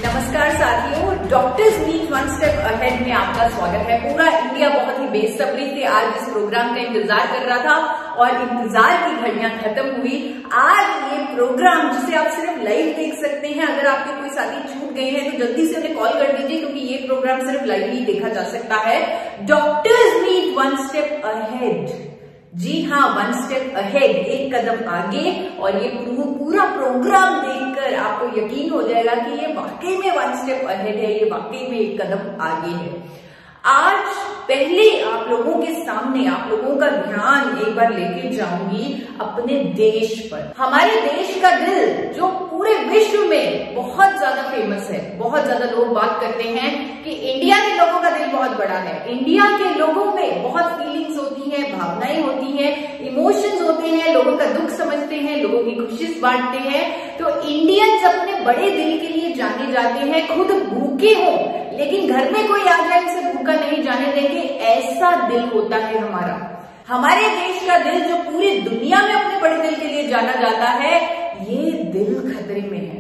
नमस्कार साथियों, doctors meet one step ahead में आपका स्वागत है। पूरा इंडिया बहुत ही बेसब्री से आज इस प्रोग्राम का इंतजार कर रहा था और इंतजार की घड़ियां खत्म हुई। आज ये प्रोग्राम जिसे आप सिर्फ लाइव देख सकते हैं, अगर आपके कोई साथी छूट गए हैं तो जल्दी से उन्हें कॉल कर दीजिए क्योंकि ये प्रोग्राम सिर्फ लाइव ही देखा जा सकता है। Doctors meet one step ahead, जी हाँ, वन स्टेप अहेड, एक कदम आगे। और ये पूरा प्रोग्राम देखकर आपको यकीन हो जाएगा कि ये वाकई में वन स्टेप अहेड है, ये वाकई में एक कदम आगे है। आज पहले आप लोगों के सामने आप लोगों का ध्यान एक बार लेके जाऊंगी अपने देश पर। हमारे देश का दिल जो पूरे विश्व में बहुत ज्यादा फेमस है, बहुत ज्यादा लोग बात करते हैं कि इंडिया के लोगों का दिल बहुत बड़ा है। इंडिया के लोगों में बहुत फीलिंग्स होती हैं, भावनाएं होती हैं, इमोशंस होते हैं, लोगों का दुख समझते हैं, लोगों की खुशी बांटते हैं। तो इंडियंस अपने बड़े दिल के लिए जाने जाते हैं। खुद भूखे हो लेकिन घर में कोई आ जाए इसे भूखा नहीं जाने देंगे, ऐसा दिल होता है हमारा। हमारे देश का दिल जो पूरी दुनिया में अपने बड़े दिल के लिए जाना जाता है, ये दिल खतरे में है।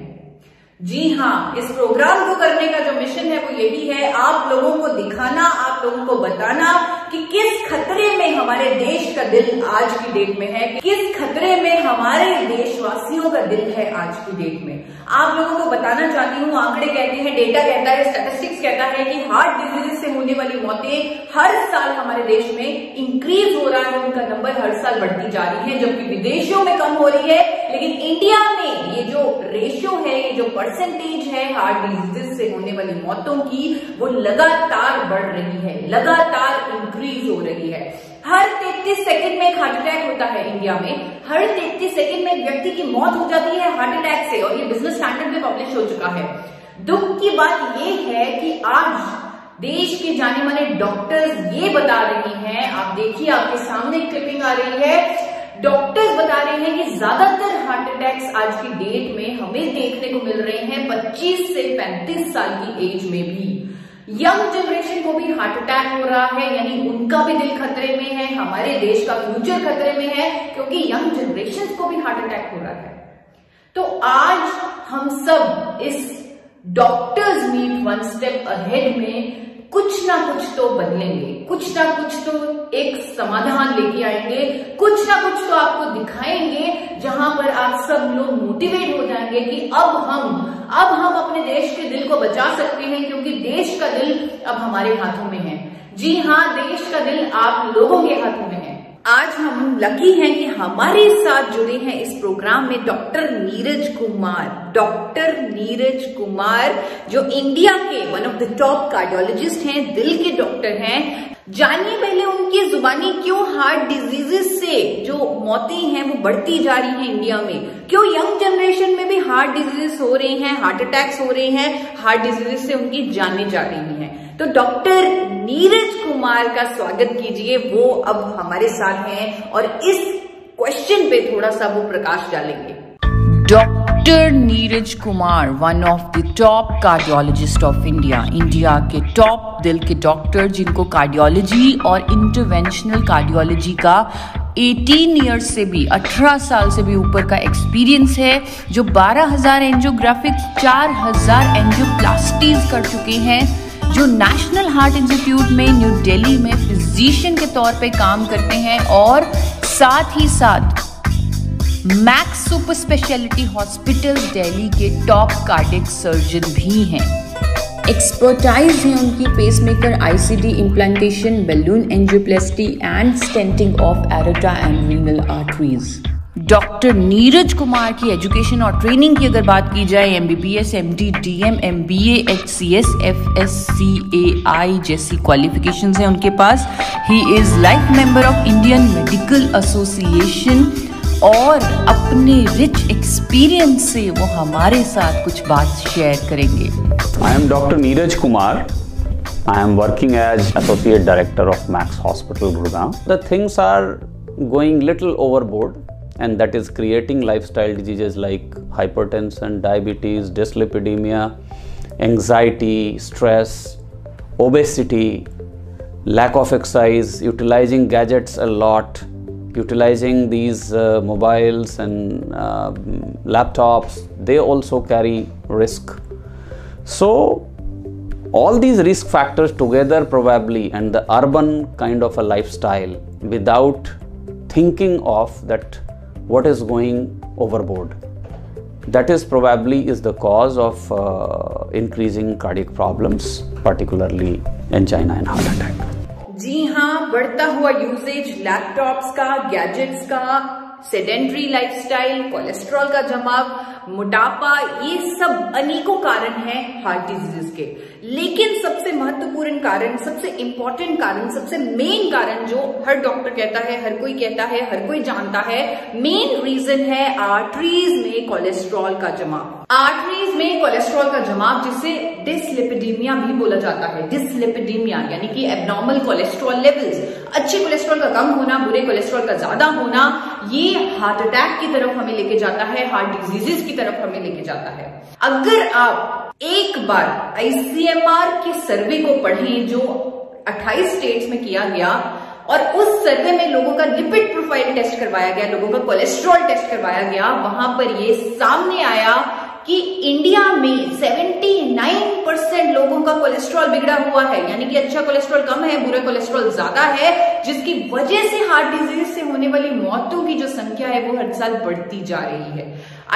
जी हाँ, इस प्रोग्राम को करने का जो मिशन है वो यही है, आप लोगों को दिखाना, आप लोगों को बताना कि किस खतरे में हमारे देश का दिल आज की डेट में है, किस खतरे में हमारे देशवासियों का दिल है आज की डेट में। आप लोगों को बताना चाहती हूँ, आंकड़े कहते हैं, डेटा कहता है, स्टैटिस्टिक्स कहता है कि हार्ट डिजीज से होने वाली मौतें हर साल हमारे देश में इंक्रीज हो रहा है, उनका नंबर हर साल बढ़ती जा रही है, जबकि विदेशों में कम हो रही है। लेकिन इंडिया में ये जो रेशियो है, ये जो परसेंटेज है हार्ट डिजीज से होने वाली मौतों की, वो लगातार बढ़ रही है, लगातार इंक्रीज हो रही है। हर 33 सेकंड में एक हार्ट अटैक होता है इंडिया में। हर 33 सेकंड में एक व्यक्ति की मौत हो जाती है हार्ट अटैक से, और ये बिजनेस स्टैंडर्ड में पब्लिश हो चुका है। दुख की बात ये है कि आज देश के जाने माने डॉक्टर्स ये बता रही हैं, आप देखिए आपके सामने क्लिपिंग आ रही है, डॉक्टर्स बता रहे हैं कि ज्यादातर हार्ट अटैक्स आज की डेट में हमें देखने को मिल रहे हैं 25 से 35 साल की एज में भी। यंग जनरेशन को भी हार्ट अटैक हो रहा है, यानी उनका भी दिल खतरे में है, हमारे देश का फ्यूचर खतरे में है, क्योंकि यंग जनरेशन को भी हार्ट अटैक हो रहा है। तो आज हम सब इस doctors meet one step ahead में कुछ ना कुछ तो बदलेंगे, कुछ ना कुछ तो एक समाधान लेके आएंगे, कुछ ना कुछ तो आपको दिखाएंगे जहां पर आप सब लोग मोटिवेट हो जाएंगे कि अब हम अपने देश के दिल को बचा सकते हैं, क्योंकि देश का दिल अब हमारे हाथों में है। जी हाँ, देश का दिल आप लोगों के हाथों में है। आज हम लकी हैं कि हमारे साथ जुड़े हैं इस प्रोग्राम में डॉक्टर नीरज कुमार। डॉक्टर नीरज कुमार जो इंडिया के one of the top cardiologist हैं, दिल के डॉक्टर हैं। जानिए पहले उनकी जुबानी क्यों हार्ट डिजीजेस से जो मौतें हैं वो बढ़ती जा रही हैं इंडिया में, क्यों यंग जनरेशन में भी हार्ट डिजीजेस हो रहे हैं, हार्ट अटैक्स हो रहे हैं, हार्ट डिजीजेस से उनकी जानें जा रही हैं। तो डॉक्टर नीरज कुमार का स्वागत कीजिए, वो अब हमारे साथ हैं और इस क्वेश्चन पे थोड़ा सा वो प्रकाश डालेंगे। Doctor Neeraj Kumar, one of the top cardiologist of India, India के टॉप दिल के डॉक्टर जिनको कार्डियोलॉजी और इंटरवेंशनल कार्डियोलॉजी का 18 ईयर्स से भी, 18 साल से भी ऊपर का एक्सपीरियंस है, जो 12,000 एंजियोग्राफिक्स, 4,000 एंजियोप्लास्टीज कर चुके हैं, जो नेशनल हार्ट इंस्टीट्यूट में न्यू दिल्ली में फिजिशियन के तौर पे काम करते हैं और साथ ही साथ Max super specialty hospital Delhi के टॉप कार्डियक सर्जन भी हैं। एक्सपर्टाइज है उनकी pacemaker, ICD implantation, balloon angioplasty and stenting of aorta and renal arteries. Doctor Neeraj Kumar की एजुकेशन और ट्रेनिंग की अगर बात की जाए, MBBS, MD, DM, MBA, HCS, FSCAI जैसी क्वालिफिकेशंस हैं उनके पास। He is life member of Indian medical association और अपने रिच एक्सपीरियंस से वो हमारे साथ कुछ बात शेयर करेंगे। I am Dr. Neeraj Kumar. I am working as Associate Director of Max Hospital, Gurgaon. The things are going little overboard, and that is creating lifestyle diseases like hypertension, diabetes, dyslipidemia, anxiety, stress, obesity, lack of exercise, utilizing gadgets a lot, utilizing these mobiles and laptops. They also carry risk. So all these risk factors together probably, and the urban kind of a lifestyle without thinking of that what is going overboard, that is probably is the cause of increasing cardiac problems, particularly angina and heart attack. जी हाँ, बढ़ता हुआ usage laptops का, gadgets का, sedentary lifestyle, cholesterol का जमाव, मोटापा, ये सब अनेकों कारण हैं हार्ट डिजीज के। लेकिन सबसे महत्वपूर्ण कारण, सबसे इंपॉर्टेंट कारण, सबसे मेन कारण जो हर डॉक्टर कहता है, हर कोई कहता है, हर कोई जानता है, मेन रीजन है आर्टरीज में कोलेस्ट्रॉल का जमाव। आर्टरीज में कोलेस्ट्रॉल का जमाव, जिसे डिसलिपिडीमिया भी बोला जाता है। डिसलिपिडीमिया यानी कि एब्नॉर्मल कोलेस्ट्रॉल लेवल्स, अच्छे कोलेस्ट्रॉल का कम होना, बुरे कोलेस्ट्रॉल का ज्यादा होना, ये हार्ट अटैक की तरफ हमें लेके जाता है, हार्ट डिजीजेस की तरफ हमें लेके जाता है। अगर आप एक बार ICMR के सर्वे को पढ़ें जो 28 स्टेट्स में किया गया, और उस सर्वे में लोगों का लिपिड प्रोफाइल टेस्ट करवाया गया, लोगों का कोलेस्ट्रॉल टेस्ट करवाया गया, वहां पर ये सामने आया कि इंडिया में 79% लोगों का कोलेस्ट्रॉल बिगड़ा हुआ है, यानी कि अच्छा कोलेस्ट्रॉल कम है, बुरा कोलेस्ट्रॉल ज्यादा है, जिसकी वजह से हार्ट डिजीज से होने वाली मौतों की जो संख्या है वो हर साल बढ़ती जा रही है।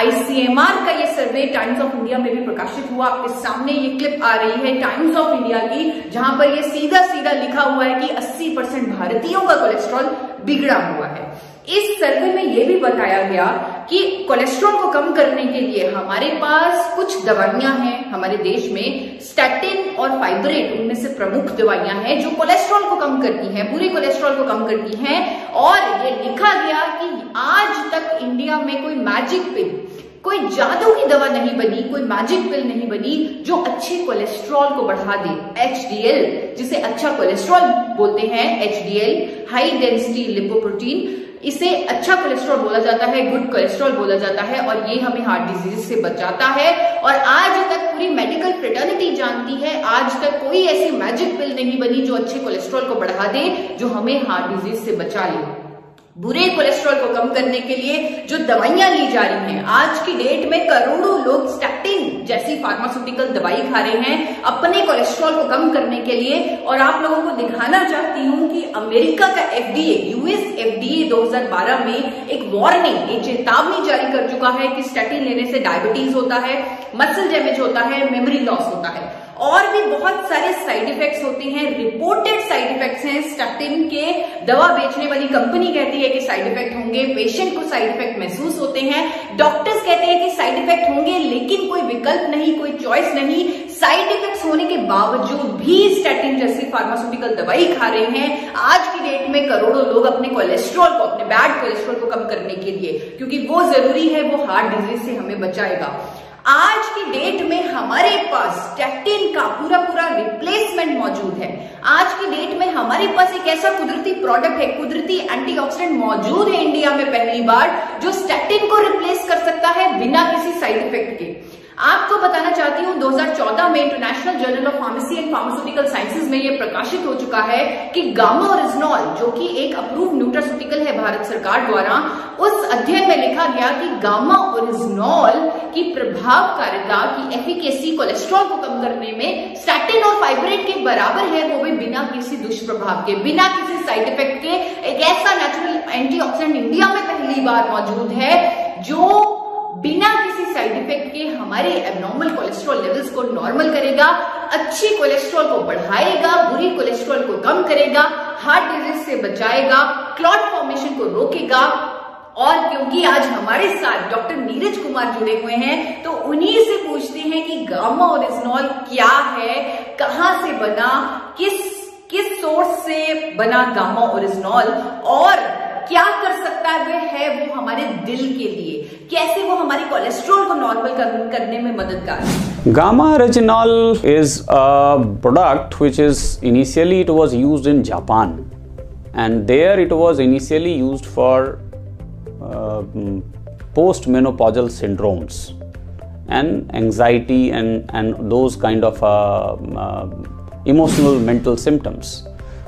ICMR का ये सर्वे टाइम्स ऑफ इंडिया में भी प्रकाशित हुआ। आपके सामने ये क्लिप आ रही है टाइम्स ऑफ इंडिया की, जहां पर ये सीधा सीधा लिखा हुआ है कि 80% भारतीयों का कोलेस्ट्रॉल बिगड़ा हुआ है। इस सर्वे में यह भी बताया गया कि कोलेस्ट्रॉल को कम करने के लिए हमारे पास कुछ दवाइयां हैं हमारे देश में, स्टैटिन और फाइब्रेट उनमें से प्रमुख दवाइयां हैं जो कोलेस्ट्रॉल को कम करती हैं, बुरे कोलेस्ट्रॉल को कम करती हैं। और ये लिखा गया कि आज तक इंडिया में कोई मैजिक पिल, कोई जादू की दवा नहीं बनी, कोई मैजिक पिल नहीं बनी जो अच्छे कोलेस्ट्रॉल को बढ़ा दे। HDL, जिसे अच्छा कोलेस्ट्रॉल बोलते हैं, HDL हाई डेंसिटी लिपोप्रोटीन, इसे अच्छा कोलेस्ट्रॉल बोला जाता है, गुड कोलेस्ट्रॉल बोला जाता है, और ये हमें हार्ट डिजीज से बचाता है। और आज तक पूरी मेडिकल फ्रेटर्निटी जानती है, आज तक कोई ऐसी मैजिक पिल नहीं बनी जो अच्छे कोलेस्ट्रॉल को बढ़ा दे, जो हमें हार्ट डिजीज से बचा ले। बुरे कोलेस्ट्रॉल को कम करने के लिए जो दवाइयां ली जा रही हैं, आज की डेट में करोड़ों लोग स्टैटिन जैसी फार्मास्यूटिकल दवाई खा रहे हैं अपने कोलेस्ट्रॉल को कम करने के लिए। और आप लोगों को दिखाना चाहती हूं कि अमेरिका का FDA, US FDA 2012 में एक वार्निंग, एक चेतावनी जारी कर चुका है कि स्टैटिन लेने से डायबिटीज होता है, मसल डैमेज होता है, मेमोरी लॉस होता है, और भी बहुत सारे साइड इफेक्ट्स होते हैं, रिपोर्टेड साइड इफेक्ट्स हैं। स्टैटिन के दवा बेचने वाली कंपनी कहती है कि साइड इफेक्ट होंगे, पेशेंट को साइड इफेक्ट महसूस होते हैं, डॉक्टर्स कहते हैं कि साइड इफेक्ट होंगे, लेकिन कोई विकल्प नहीं, कोई चॉइस नहीं। साइड इफेक्ट्स होने के बावजूद भी स्टैटिन जैसी फार्मास्यूटिकल दवाई खा रहे हैं आज की डेट में करोड़ों लोग अपने कोलेस्ट्रॉल को, अपने बैड कोलेस्ट्रॉल को कम करने के लिए, क्योंकि वो जरूरी है, वो हार्ट डिजीज से हमें बचाएगा। आज की डेट में हमारे पास स्टैटिन का पूरा रिप्लेसमेंट मौजूद है। आज की डेट में हमारे पास एक ऐसा कुदरती प्रोडक्ट है, कुदरती एंटीऑक्सीडेंट मौजूद है इंडिया में पहली बार, जो स्टैटिन को रिप्लेस कर सकता है बिना किसी साइड इफेक्ट के। आपको बताना चाहती हूं 2014 में international journal of pharmacy and pharmaceutical sciences में यह प्रकाशित हो चुका है कि गामा ओरिजिनॉल, जो कि एक अप्रूव न्यूट्रास्यूटिकल है भारत सरकार द्वारा, उस अध्ययन में लिखा गया कि गामा ओरिजिनॉल की प्रभावकारिता की एफिकेसी कोलेस्ट्रॉल को कम करने में स्टैटिन और फाइब्रेट के बराबर है, वो भी बिना किसी दुष्प्रभाव के, बिना किसी साइड इफेक्ट के। एक ऐसा नेचुरल एंटीऑक्सीडेंट इंडिया में पहली बार मौजूद है जो बिना किसी साइड इफेक्ट के हमारे एब्नॉर्मल कोलेस्ट्रॉल लेवल्स को नॉर्मल करेगा, अच्छी कोलेस्ट्रॉल को बढ़ाएगा, बुरी कोलेस्ट्रॉल को कम करेगा, हार्ट डिजीज से बचाएगा, क्लॉट फॉर्मेशन को रोकेगा। और क्योंकि आज हमारे साथ डॉक्टर नीरज कुमार जुड़े हुए हैं, तो उन्हीं से पूछते हैं कि गामा ओरिजिनॉल क्या है, कहां से बना, किस सोर्स से बना गामा ओरिजिनॉल, और क्या कर सकता है वो हमारे दिल के लिए, कैसे वो हमारी कोलेस्ट्रॉल को नॉर्मल करने में मददगार है। Gamma oryginol is a product which is initially it was used in Japan, and there it was initially used for post-menopausal syndromes and anxiety and those kind of emotional mental symptoms.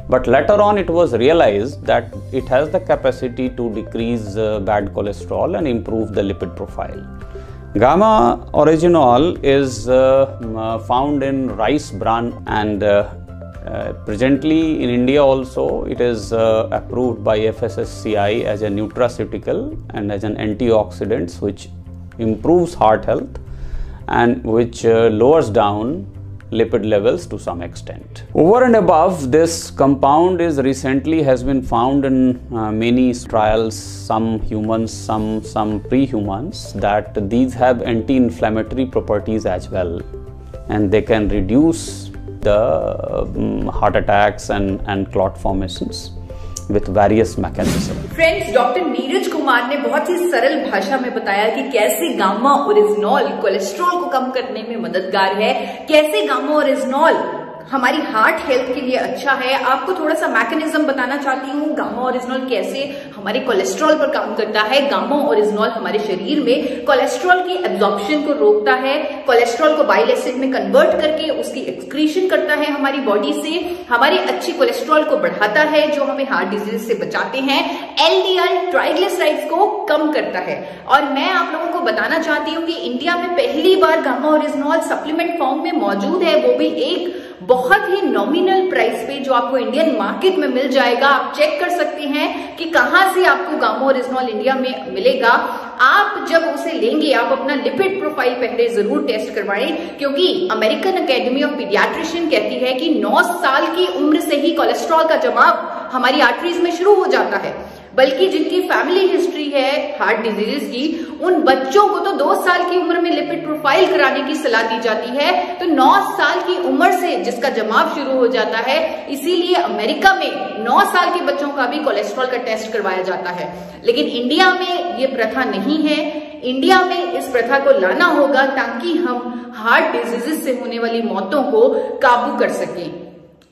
But later on it was realized that it has the capacity to decrease bad cholesterol and improve the lipid profile. Gamma orygenol is found in rice bran, and presently in India also it is approved by FSSCI as a nutraceutical and as an antioxidant, which improves heart health and which lowers down lipid levels to some extent. Over and above, this compound is recently has been found in many trials, some humans, some pre-humans, that these have anti-inflammatory properties as well, and they can reduce the heart attacks and clot formations with various mechanisms. Friends, doctor Neeraj Kumar ने बहुत ही सरल भाषा में बताया कि कैसे gamma oryzanol cholesterol को कम करने में मददगार है, कैसे गामा ओरिजिनॉल हमारी हार्ट हेल्थ के लिए अच्छा है। आपको थोड़ा सा मैकेनिज्म बताना चाहती हूँ, गामा ओरिजिनॉल कैसे हमारे कोलेस्ट्रॉल पर काम करता है। गामा ओरिजिनॉल हमारे शरीर में कोलेस्ट्रॉल की एब्जॉर्प्शन को रोकता है, कोलेस्ट्रॉल को बाइल एसिड में कन्वर्ट करके उसकी एक्सक्रीशन करता है हमारी बॉडी से, हमारी अच्छी कोलेस्ट्रॉल को बढ़ाता है जो हमें हार्ट डिजीज से बचाते हैं, एलडीएल ट्राइग्लिसराइड्स को कम करता है। और मैं आप लोगों को बताना चाहती हूँ कि इंडिया में पहली बार गामा ओरिजिनॉल सप्लीमेंट फॉर्म में मौजूद है, वो भी एक बहुत ही नॉमिनल प्राइस पे जो आपको इंडियन मार्केट में मिल जाएगा। आप चेक कर सकते हैं कि कहां से आपको गामा ओरिजिनॉल इंडिया में मिलेगा। आप जब उसे लेंगे, आप अपना लिपिड प्रोफाइल पहले जरूर टेस्ट करवाएं, क्योंकि अमेरिकन एकेडमी ऑफ पीडियाट्रिशियन कहती है कि 9 साल की उम्र से ही कोलेस्ट्रॉल का जमाव हमारी आर्टरीज में शुरू हो जाता है, बल्कि जिनकी फैमिली हिस्ट्री है हार्ट डिजीजेस की, उन बच्चों को तो 2 साल की उम्र में लिपिड प्रोफाइल कराने की सलाह दी जाती है। तो 9 साल की उम्र से जिसका जमाव शुरू हो जाता है, इसीलिए अमेरिका में 9 साल के बच्चों का भी कोलेस्ट्रॉल का टेस्ट करवाया जाता है। लेकिन इंडिया में ये प्रथा नहीं है। इंडिया में इस प्रथा को लाना होगा ताकि हम हार्ट डिजीजेस से होने वाली मौतों को काबू कर सकें।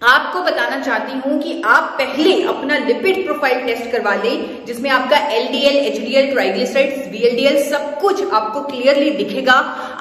आपको बताना चाहती हूं कि आप पहले अपना लिपिड प्रोफाइल टेस्ट करवा लें, जिसमें आपका एलडीएल, एचडीएल, ट्राइग्लिसराइड्स, वीएलडीएल सब कुछ आपको क्लियरली दिखेगा।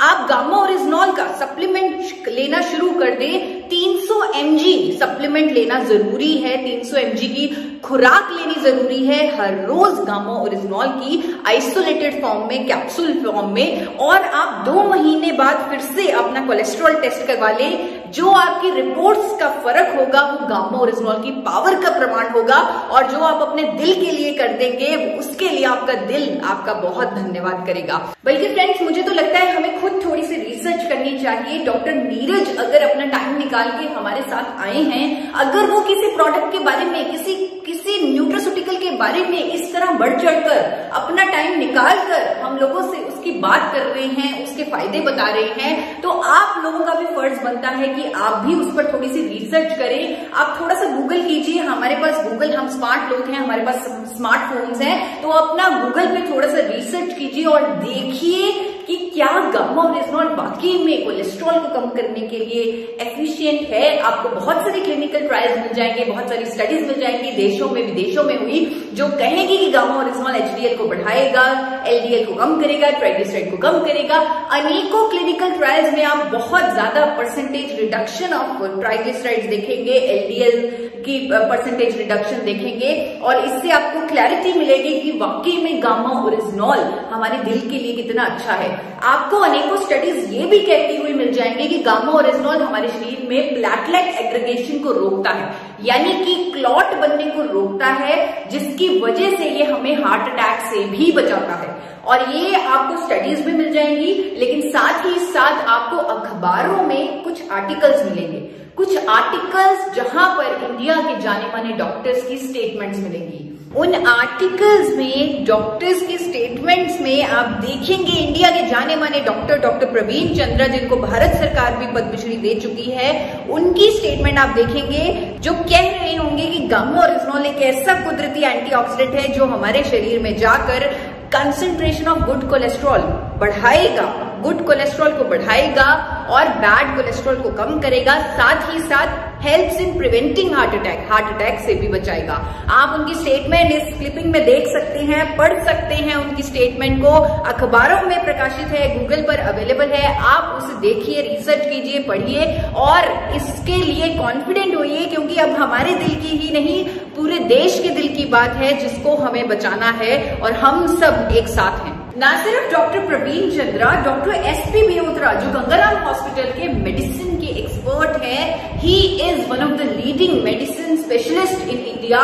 आप गामा ओरिजिनॉल का सप्लीमेंट लेना शुरू कर दें। 300 mg सप्लीमेंट लेना जरूरी है, 300 mg की खुराक लेनी जरूरी है हर रोज गामा ओरिजिनॉल की आइसोलेटेड फॉर्म में, कैप्सूल फॉर्म में। और आप 2 महीने बाद फिर से अपना कोलेस्ट्रॉल टेस्ट करवा लें। जो आपकी रिपोर्ट्स का फर्क होगा वो गामा ओरिजिनॉल की पावर का प्रमाण होगा, और जो आप अपने दिल के लिए कर देंगे उसके लिए आपका दिल आपका बहुत धन्यवाद करेगा। बल्कि फ्रेंड्स, मुझे तो लगता है हमें खुद थोड़ी सी रिसर्च करनी चाहिए। डॉक्टर नीरज अगर अपना टाइम निकाल के हमारे साथ आए हैं, अगर वो किसी प्रोडक्ट के बारे में, किसी न्यूट्रास्यूटिकल के बारे में इस तरह बढ़ चढ़कर अपना टाइम निकाल कर हम लोगों से उसकी बात कर रहे हैं, उसके फायदे बता रहे हैं, तो आप लोगों का भी फर्ज बनता है कि आप भी उस पर थोड़ी सी रिसर्च करें। आप थोड़ा सा गूगल कीजिए। हमारे पास गूगल, हम स्मार्ट लोग हैं, हमारे पास स्मार्टफोन्स हैं, तो अपना गूगल पे थोड़ा सा रिसर्च कीजिए और देखिए कि क्या गामा ओरिजिनॉल वाकई में कोलेस्ट्रॉल को कम करने के लिए एफिशिएंट है। आपको बहुत सारे क्लिनिकल ट्रायल्स मिल जाएंगे, बहुत सारी स्टडीज मिल जाएंगी देशों में विदेशों में हुई, जो कहेगी कि गामा ओरिजिनॉल एचडीएल को बढ़ाएगा, एलडीएल को कम करेगा, ट्राइग्लिसराइड को कम करेगा। अनेकों क्लिनिकल ट्रायल्स में आप बहुत ज्यादा परसेंटेज रिडक्शन ऑफ ट्राइग्लिसराइड्स देखेंगे, एलडीएल की परसेंटेज रिडक्शन देखेंगे, और इससे आपको क्लैरिटी मिलेगी कि वाकई में गामा ओरिजिनॉल हमारे दिल के लिए कितना अच्छा है। आपको अनेकों स्टडीज ये भी कहती हुई मिल जाएंगे कि गामा ओरिजिनॉल हमारे शरीर में प्लेटलेट एग्रीगेशन को रोकता है, यानी कि क्लॉट बनने को रोकता है, जिसकी वजह से ये हमें हार्ट अटैक से भी बचाता है। और ये आपको स्टडीज भी मिल जाएंगी, लेकिन साथ ही साथ आपको अखबारों में कुछ आर्टिकल्स मिलेंगे, कुछ आर्टिकल्स जहां पर इंडिया के जाने माने डॉक्टर्स की स्टेटमेंट्स मिलेंगी। उन आर्टिकल्स में, डॉक्टर्स के स्टेटमेंट्स में आप देखेंगे इंडिया के जाने माने डॉक्टर प्रवीण चंद्रा, जिनको भारत सरकार भी पद्मश्री दे चुकी है, उनकी स्टेटमेंट आप देखेंगे जो कह रहे होंगे कि गामा ओरिजिनॉल एक ऐसा कुदरती एंटीऑक्सीडेंट है जो हमारे शरीर में जाकर कंसंट्रेशन ऑफ गुड कोलेस्ट्रॉल बढ़ाएगा, गुड कोलेस्ट्रॉल को बढ़ाएगा और बैड कोलेस्ट्रॉल को कम करेगा, साथ ही साथ helps in preventing heart attack से भी बचाएगा। आप उनकी स्टेटमेंट इस क्लिपिंग में देख सकते हैं, पढ़ सकते हैं उनकी स्टेटमेंट को, अखबारों में प्रकाशित है, गूगल पर अवेलेबल है। आप उसे देखिए, रिसर्च कीजिए, पढ़िए और इसके लिए कॉन्फिडेंट होइए, क्योंकि अब हमारे दिल की ही नहीं पूरे देश के दिल की बात है जिसको हमें बचाना है, और हम सब एक साथ हैं। ना सिर्फ doctor Praveen Chandra, doctor SP Behotra जो गंगाराम हॉस्पिटल के मेडिसिन के एक्सपर्ट हैं, he is one of the leading medicine specialist in India.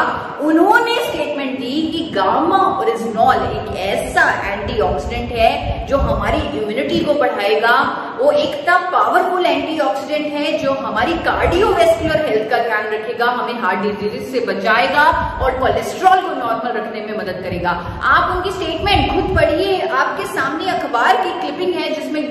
उन्होंने स्टेटमेंट दी कि गामा ओरिजिनॉल एक ऐसा एंटीऑक्सीडेंट है जो हमारी इम्यूनिटी को बढ़ाएगा। वो एक पावरफुल एंटीऑक्सीडेंट है जो हमारी कार्डियोवैस्कुलर हेल्थ का ध्यान रखेगा, हमें हार्ट डिजीज से बचाएगा और कोलेस्ट्रॉल को नॉर्मल रखने में मदद करेगा। आप उनकी स्टेटमेंट खुद पढ़िए, आपके सामने अखबार की क्लिपिंग है जिसमें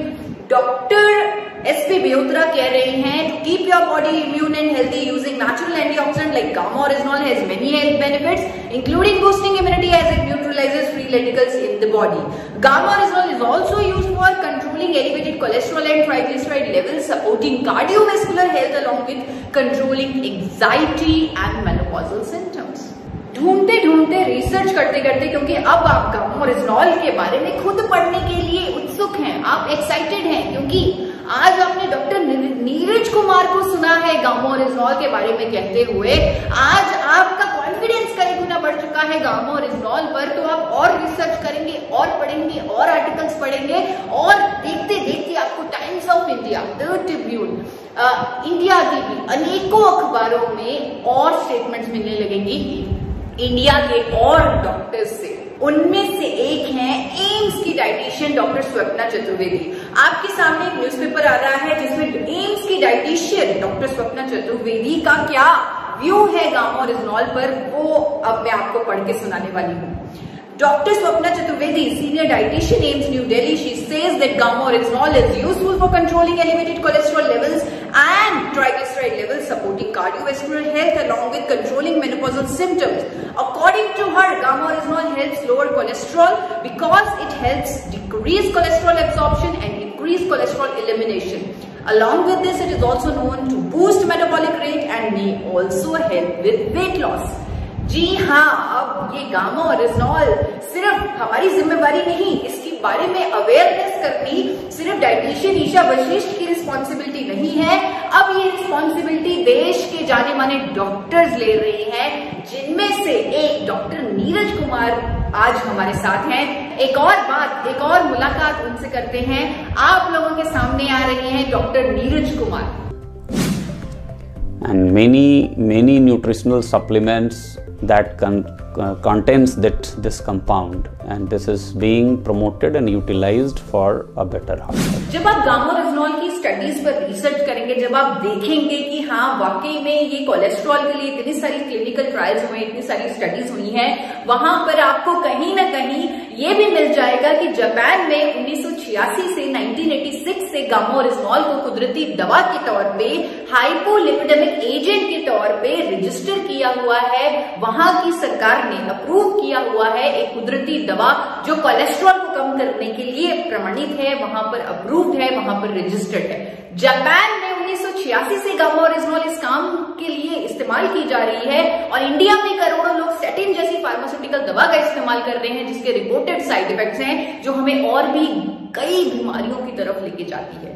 डॉक्टर एसपी बेहोत्रा कह रहे हैं, to keep your body immune and healthy using natural antioxidant like gamma oryzanol has many health benefits including boosting immunity as it neutralises free radicals in the body. Gamma oryzanol is also used for controlling elevated cholesterol and triglyceride levels, supporting cardiovascular health along with controlling anxiety and menopausal symptoms. ढूंढते ढूंढते research करते करते, क्योंकि अब आप gamma oryzanol के बारे में खुद पढ़ने के लिए उत्सुक हैं, आप एक्साइटेड हैं, क्योंकि आज आपने डॉक्टर नीरज कुमार को सुना है गामा ओरिजिनॉल के बारे में कहते हुए। आज आपका कॉन्फिडेंस कई गुना बढ़ चुका है गामा ओरिजिनॉल पर, तो आप और रिसर्च करेंगे और पढ़ेंगे और आर्टिकल्स पढ़ेंगे और देखते देखते आपको times of India, the Tribune, India TV, अनेकों अखबारों में और स्टेटमेंट्स मिलने लगेंगी इंडिया के और डॉक्टर्स से। उनमें से एक हैं एम्स की डाइटिशियन डॉक्टर स्वप्ना चतुर्वेदी। आपके सामने एक न्यूज़पेपर आ रहा है जिसमें एम्स की डाइटिशियन डॉक्टर स्वप्ना चतुर्वेदी का क्या व्यू है गामा ओरिजिनॉल पर, वो अब मैं आपको पढ़ के सुनाने वाली हूँ। Dr. Swapna Chaturvedi, senior dietitian, AIIMS New Delhi, she says that gamma oryzanol is useful for controlling elevated cholesterol levels and triglyceride levels, supporting cardiovascular health along with controlling menopausal symptoms. According to her, gamma oryzanol helps lower cholesterol because it helps decrease cholesterol absorption and increase cholesterol elimination. Along with this, it is also known to boost metabolic rate and may also help with weight loss. जी हाँ, अब ये gamma oryzanol सिर्फ हमारी जिम्मेवारी नहीं, इसके बारे में अवेयरनेस करनी सिर्फ डाइटिशियन ईशा वशिष्ठ की रिस्पॉन्सिबिलिटी नहीं है। अब ये रिस्पॉन्सिबिलिटी देश के जाने माने डॉक्टर्स ले रहे हैं, जिनमें से एक डॉक्टर नीरज कुमार आज हमारे साथ हैं। एक और बात, एक और मुलाकात उनसे करते हैं। आप लोगों के सामने आ रहे हैं doctor Neeraj Kumar. And many nutritional supplements that contains this compound, and this is being promoted and utilized for a better health. जब आप गामा ओरिजिनॉल की स्टडीज पर रिसर्च करेंगे, जब आप देखेंगे कि हाँ वाकई में ये कोलेस्ट्रॉल के लिए इतनी सारी क्लिनिकल ट्रायल्स हुए, इतनी सारी स्टडीज हुई हैं, वहां पर आपको कहीं ना कहीं ये भी मिल जाएगा कि जापान में 1986 से 1986 से गामा ओरिजिनॉल को कुदरती दवा के तौर पे, हाइपोलिपिडेमिक एजेंट के तौर पे रजिस्टर किया हुआ है। वहां की सरकार ने अप्रूव किया हुआ है एक कुदरती दवा जो कोलेस्ट्रॉल को कम करने के लिए प्रमाणित है, वहां पर अप्रूव्ड है, वहां पर रजिस्टर्ड है। जापान में 1986 से गामा ओरिजिनॉल इस काम के लिए इस्तेमाल की जा रही है और इंडिया में करोड़ों लोग स्टेटिन जैसी फार्मास्यूटिकल दवा का इस्तेमाल कर रहे हैं, जिसके रिपोर्टेड साइड इफेक्ट्स हैं जो हमें और भी कई बीमारियों की तरफ लेके जाती है।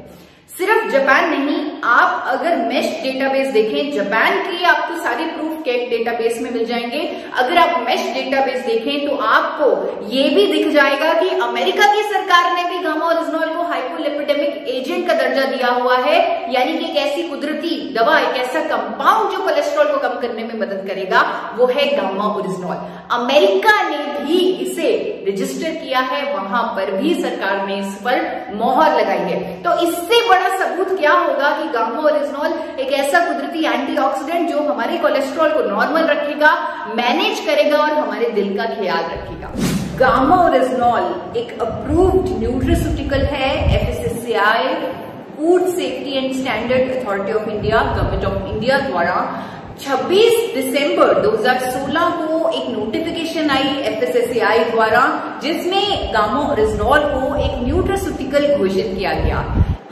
सिर्फ जापान नहीं, आप अगर मेश डेटाबेस देखें, जापान के आपको सारे प्रूफ केक डेटाबेस में मिल जाएंगे। अगर आप मेश डेटाबेस देखें तो आपको ये भी दिख जाएगा कि अमेरिका की सरकार ने भी गामा ओरिजिनॉल को हाइपोलिपिडेमिक एजेंट का दर्जा दिया हुआ है, यानी कि एक ऐसी कुदरती दवा, एक ऐसा कंपाउंड जो कोलेस्ट्रॉल को कम करने में मदद करेगा, वो है गामा ओरिजिनॉल। अमेरिका ने भी इसे रजिस्टर किया है, वहां पर भी सरकार ने इस पर मोहर लगाई है। तो इससे बड़ा सबूत क्या होगा कि गामा ओरिजिनॉल एक ऐसा कुदरती एंटीऑक्सीडेंट जो हमारे कोलेस्ट्रॉल को नॉर्मल रखेगा, मैनेज करेगा और हमारे दिल का ख्याल रखेगा। गामा ओरिजिनॉल एक अप्रूव्ड न्यूट्रिस्यूटिकल है FSSAI, food safety and standard authority of India, government of India द्वारा 26 दिसंबर 2016 को एक नोटिफिकेशन आई एफएसएसएआई द्वारा, जिसमें गामा ओरिजिनॉल को एक न्यूट्रिस्यूटिकल घोषित किया गया।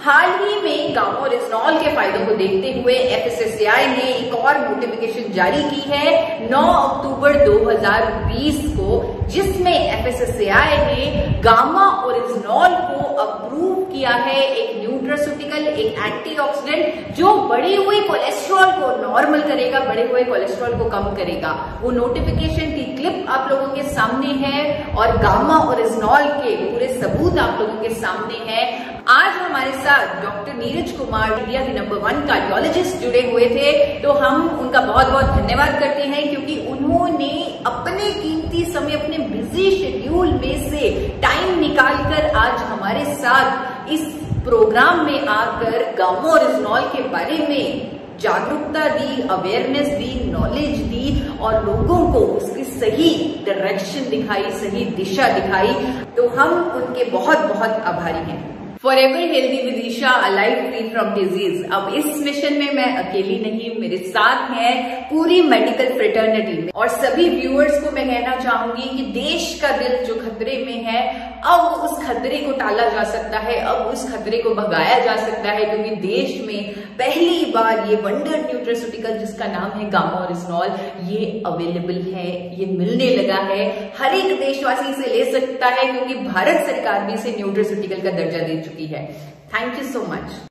हाल ही में गामा ओरिजिनॉल के फायदों को देखते हुए एफएसएसएआई ने एक और नोटिफिकेशन जारी की है 9 अक्टूबर 2020 को, जिसमें एफएसएसएआई ने गामा ओरिजिनॉल को अप्रूव किया है एक न्यूट्रास्यूटिकल एक एंटीऑक्सीडेंट जो बढ़े हुए कोलेस्ट्रॉल को नॉर्मल करेगा, बढ़े हुए कोलेस्ट्रॉल को कम करेगा। वो नोटिफिकेशन की क्लिप आप लोगों के सामने है और गामा ओरिजिनॉल के पूरे सबूत आप लोगों के सामने हैं। आज हमारे साथ डॉक्टर नीरज कुमार, इंडिया के नंबर 1 कार्डियोलॉजिस्ट जुड़े हुए थे, तो हम उनका बहुत बहुत धन्यवाद करते हैं क्योंकि उन्होंने अपने कीमती समय, अपने बिजी शेड्यूल में से टाइम निकालकर आज हमारे साथ इस प्रोग्राम में आकर गामा ओरिजिनॉल के बारे में जागरूकता दी, अवेयरनेस दी, नॉलेज दी और लोगों को उसकी सही डायरेक्शन दिखाई, सही दिशा दिखाई। तो हम उनके बहुत बहुत आभारी हैं। Forever healthy with Isha, alive free from disease. अब इस मिशन में मैं अकेली नहीं, मेरे साथ है पूरी मेडिकल फ्रेटर्निटी। और सभी व्यूअर्स को मैं कहना चाहूंगी कि देश का दिल जो खतरे में है, अब उस खतरे को टाला जा सकता है, अब उस खतरे को भगाया जा सकता है क्योंकि देश में पहली बार ये वंडर न्यूट्रास्यूटिकल जिसका नाम है गामा ओरिजिनॉल, ये अवेलेबल है, ये मिलने लगा है। हर एक देशवासी इसे ले सकता है क्योंकि भारत सरकार भी इसे न्यूट्रास्यूटिकल का दर्जा दे चुकी है। Thank you so much.